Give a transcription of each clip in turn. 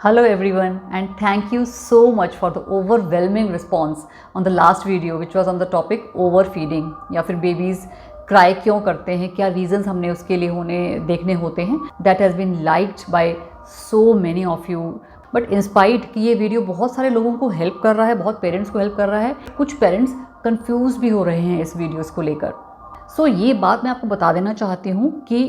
Hello everyone, and thank you so much for the overwhelming response on the last video which was on the topic overfeeding या फिर babies cry क्यों करते हैं, क्या reasons हमने उसके लिए देखने होते हैं. That has been liked by so many of you. But in spite कि ये वीडियो बहुत सारे लोगों को हेल्प कर रहा है, बहुत पेरेंट्स को हेल्प कर रहा है. कुछ पेरेंट्स कंफ्यूज भी हो रहे हैं इस वीडियोस को लेकर. सो ये बात मैं आपको बता देना चाहती हूँ कि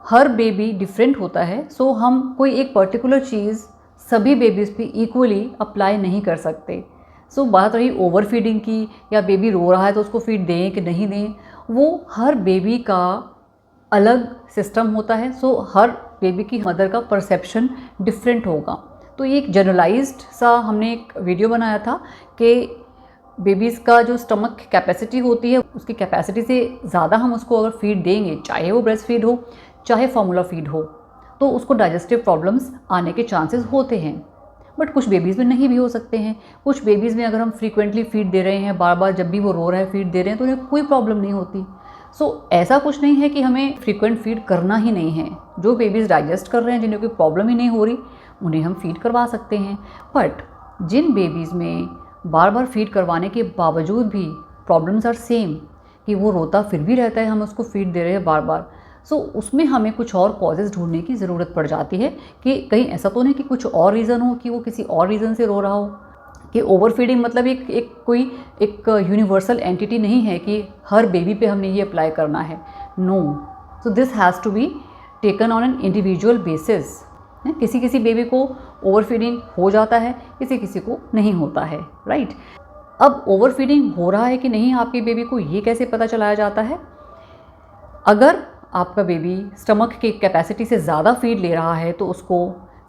हर बेबी डिफरेंट होता है. सो हम कोई एक पर्टिकुलर चीज़ सभी बेबीज़ पे इक्वली अप्लाई नहीं कर सकते. सो बात रही ओवर फीडिंग की या बेबी रो रहा है तो उसको फीड दें कि नहीं दें, वो हर बेबी का अलग सिस्टम होता है. सो हर बेबी की मदर का परसेप्शन डिफरेंट होगा. तो ये एक जनरलाइज्ड सा हमने एक वीडियो बनाया था कि बेबीज़ का जो स्टमक कैपेसिटी होती है उसकी कैपेसिटी से ज़्यादा हम उसको अगर फीड देंगे, चाहे वो ब्रेस्ट फीड हो चाहे फार्मूला फीड हो, तो उसको डाइजेस्टिव प्रॉब्लम्स आने के चांसेस होते हैं. बट कुछ बेबीज़ में नहीं भी हो सकते हैं. कुछ बेबीज़ में अगर हम फ्रीक्वेंटली फीड दे रहे हैं, बार बार जब भी वो रो रहा है फीड दे रहे हैं, तो उन्हें कोई प्रॉब्लम नहीं होती. सो ऐसा कुछ नहीं है कि हमें फ्रीक्वेंट फीड करना ही नहीं है. जो बेबीज़ डाइजेस्ट कर रहे हैं, जिन्हें कोई प्रॉब्लम ही नहीं हो रही, उन्हें हम फीड करवा सकते हैं. बट जिन बेबीज़ में बार बार फीड करवाने के बावजूद भी प्रॉब्लम्स आर सेम, कि वो रोता फिर भी रहता है, हम उसको फीड दे रहे हैं बार बार, सो उसमें हमें कुछ और कॉजेज़ ढूंढने की ज़रूरत पड़ जाती है. कि कहीं ऐसा तो नहीं कि कुछ और रीज़न हो, कि वो किसी और रीज़न से रो रहा हो. कि ओवर फीडिंग मतलब एक यूनिवर्सल एंटिटी नहीं है कि हर बेबी पे हमने ये अप्लाई करना है. No. So this has to be taken on an individual basis. किसी किसी बेबी को ओवर फीडिंग हो जाता है, किसी किसी को नहीं होता है. राइट. अब ओवर फीडिंग हो रहा है कि नहीं आपके बेबी को, ये कैसे पता चलाया जाता है? अगर आपका बेबी स्टमक की कैपेसिटी से ज़्यादा फीड ले रहा है तो उसको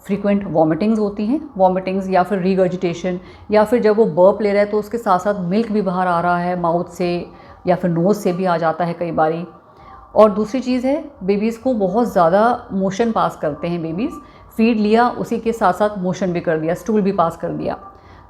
फ्रीक्वेंट वॉमिटिंग्स होती हैं. वॉमिटिंग्स या फिर रिगर्जिटेशन, या फिर जब वो बर्प ले रहा है तो उसके साथ साथ मिल्क भी बाहर आ रहा है माउथ से या फिर नोज़ से भी आ जाता है कई बारी. और दूसरी चीज़ है, बेबीज़ को बहुत ज़्यादा मोशन पास करते हैं. बेबीज़ फीड लिया, उसी के साथ साथ मोशन भी कर दिया, स्टूल भी पास कर दिया.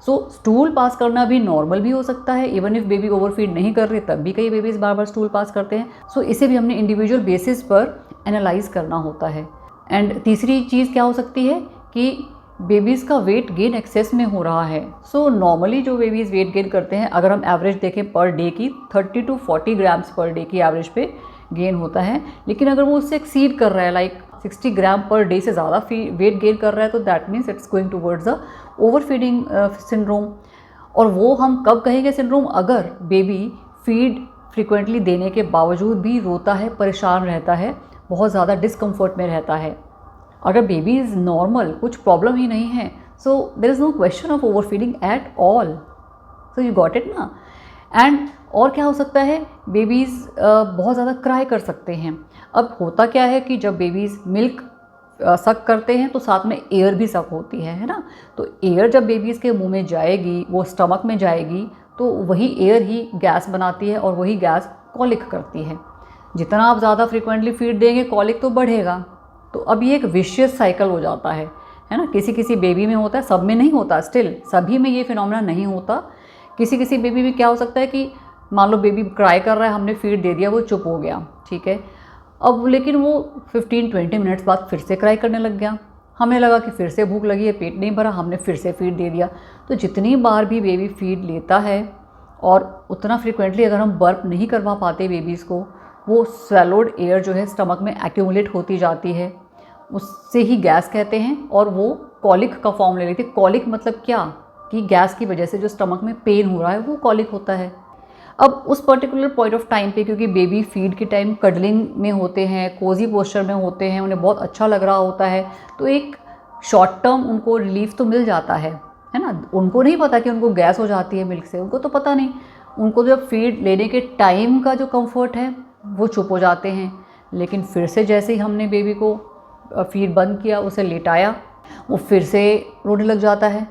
सो स्टूल पास करना भी नॉर्मल भी हो सकता है. इवन इफ़ बेबी ओवरफीड नहीं कर रहे तब भी कई बेबीज़ बार बार स्टूल पास करते हैं. सो इसे भी हमने इंडिविजुअल बेसिस पर एनालाइज करना होता है. एंड तीसरी चीज़ क्या हो सकती है कि बेबीज़ का वेट गेन एक्सेस में हो रहा है. सो नॉर्मली जो बेबीज़ वेट गेन करते हैं, अगर हम एवरेज देखें पर डे की 30 to 40 ग्राम्स पर डे की एवरेज पे गेन होता है. लेकिन अगर वो उससे एक्सीड कर रहा है, लाइक 60 ग्राम पर डे से ज़्यादा वेट गेन कर रहा है, तो that means it's going towards the over feeding syndrome. और वो हम कब कहेंगे सिंड्रोम? अगर बेबी फीड फ्रिक्वेंटली देने के बावजूद भी रोता है, परेशान रहता है, बहुत ज़्यादा डिस्कम्फर्ट में रहता है. अगर बेबी इज़ नॉर्मल, कुछ प्रॉब्लम ही नहीं है, so there is no question of over feeding at all. So you got it ना. एंड और क्या हो सकता है, बेबीज़ बहुत ज़्यादा क्राई कर सकते हैं. अब होता क्या है कि जब बेबीज़ मिल्क सक करते हैं तो साथ में एयर भी सक होती है ना. तो एयर जब बेबीज़ के मुंह में जाएगी, वो स्टमक में जाएगी, तो वही एयर ही गैस बनाती है और वही गैस कॉलिक करती है. जितना आप ज़्यादा फ्रिक्वेंटली फीड देंगे, कॉलिक तो बढ़ेगा. तो अब ये एक विशियस साइकिल हो जाता है ना. किसी किसी बेबी में होता है, सब में नहीं होता. स्टिल सभी में ये फिनोमेना नहीं होता. किसी किसी बेबी में क्या हो सकता है कि मान लो बेबी क्राई कर रहा है, हमने फीड दे दिया, वो चुप हो गया, ठीक है. अब लेकिन वो 15-20 मिनट्स बाद फिर से क्राई करने लग गया. हमें लगा कि फिर से भूख लगी है, पेट नहीं भरा, हमने फिर से फीड दे दिया. तो जितनी बार भी बेबी फीड लेता है और उतना फ्रिक्वेंटली अगर हम बर्प नहीं करवा पाते बेबीज़ को, वो स्वैलोड एयर जो है स्टमक में एक्यूमुलेट होती जाती है. उससे ही गैस कहते हैं, और वो कॉलिक का फॉर्म ले लेती है. कॉलिक मतलब क्या? कि गैस की वजह से जो स्टमक में पेन हो रहा है वो कॉलिक होता है. अब उस पर्टिकुलर पॉइंट ऑफ टाइम पे, क्योंकि बेबी फीड के टाइम कडलिंग में होते हैं, कोजी पोस्चर में होते हैं, उन्हें बहुत अच्छा लग रहा होता है, तो एक शॉर्ट टर्म उनको रिलीफ तो मिल जाता है ना. उनको नहीं पता कि उनको गैस हो जाती है मिल्क से, उनको तो पता नहीं. उनको जब फीड लेने के टाइम का जो कंफर्ट है वो चुप हो जाते हैं. लेकिन फिर से जैसे ही हमने बेबी को फीड बंद किया, उसे लेटाया, वो फिर से रोने लग जाता है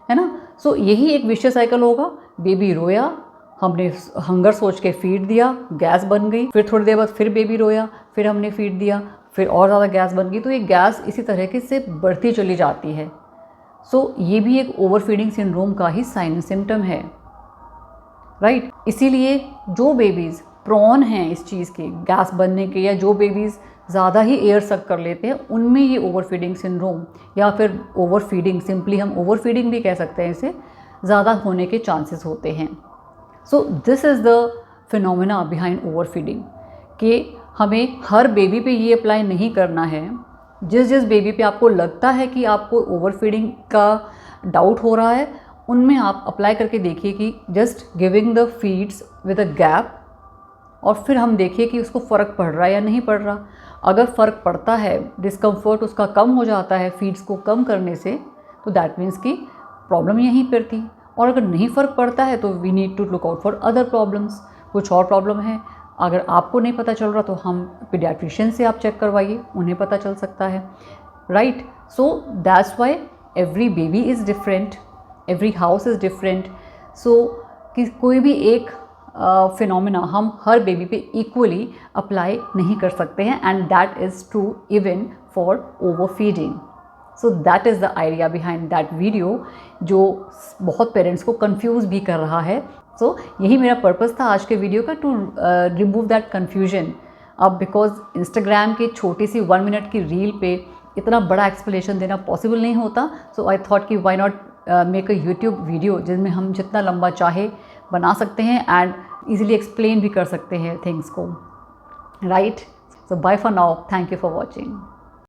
ना. सो यही एक विशियस साइकिल होगा. बेबी रोया, हमने हंगर सोच के फीड दिया, गैस बन गई. फिर थोड़ी देर बाद फिर बेबी रोया, फिर हमने फीड दिया, फिर और ज़्यादा गैस बन गई. तो ये गैस इसी तरीके से बढ़ती चली जाती है. सो ये भी एक ओवर फीडिंग सिंड्रोम का ही साइन एंड सिम्टम है. राइट. इसीलिए जो बेबीज़ प्रॉन हैं इस चीज़ के, गैस बनने के, या जो बेबीज़ ज़्यादा ही एयर सक कर लेते हैं, उनमें ये ओवर फीडिंग सिंड्रोम या फिर ओवर फीडिंग, सिंपली हम ओवर फीडिंग भी कह सकते हैं इसे, ज़्यादा होने के चांसेस होते हैं। So this is the phenomena behind over feeding कि हमें हर बेबी पे ये अप्लाई नहीं करना है। जिस जिस बेबी पे आपको लगता है कि आपको ओवर फीडिंग का डाउट हो रहा है, उनमें आप अप्लाई करके देखिए कि just giving the feeds with a gap, और फिर हम देखिए कि उसको फ़र्क पड़ रहा है या नहीं पड़ रहा। अगर फ़र्क पड़ता है, डिस्कम्फर्ट उसका कम हो जाता है फीड्स को कम करने से, तो दैट मीन्स कि प्रॉब्लम यहीं पर थी। और अगर नहीं फ़र्क पड़ता है तो we need to look out for other problems, कुछ और प्रॉब्लम है। अगर आपको नहीं पता चल रहा तो हम पीडियाट्रिशियन से आप चेक करवाइए, उन्हें पता चल सकता है, right. So that's why every baby is different, every house is different. So कि कोई भी एक फिनोमिना हम हर बेबी पे इक्वली अप्लाई नहीं कर सकते हैं, and that is true even for overfeeding. So that is the idea behind that video, जो बहुत पेरेंट्स को कंफ्यूज भी कर रहा है। सो यही मेरा पर्पज़ था आज के वीडियो का, टू रिमूव दैट कन्फ्यूजन। अब बिकॉज इंस्टाग्राम की छोटी सी 1 मिनट की रील पे इतना बड़ा एक्सप्लेनेशन देना पॉसिबल नहीं होता, सो आई थॉट कि why not make a YouTube video जिसमें हम जितना लंबा चाहे बना सकते हैं एंड ईजिली एक्सप्लेन भी कर सकते हैं थिंग्स को, right. So bye for now, thank you for watching.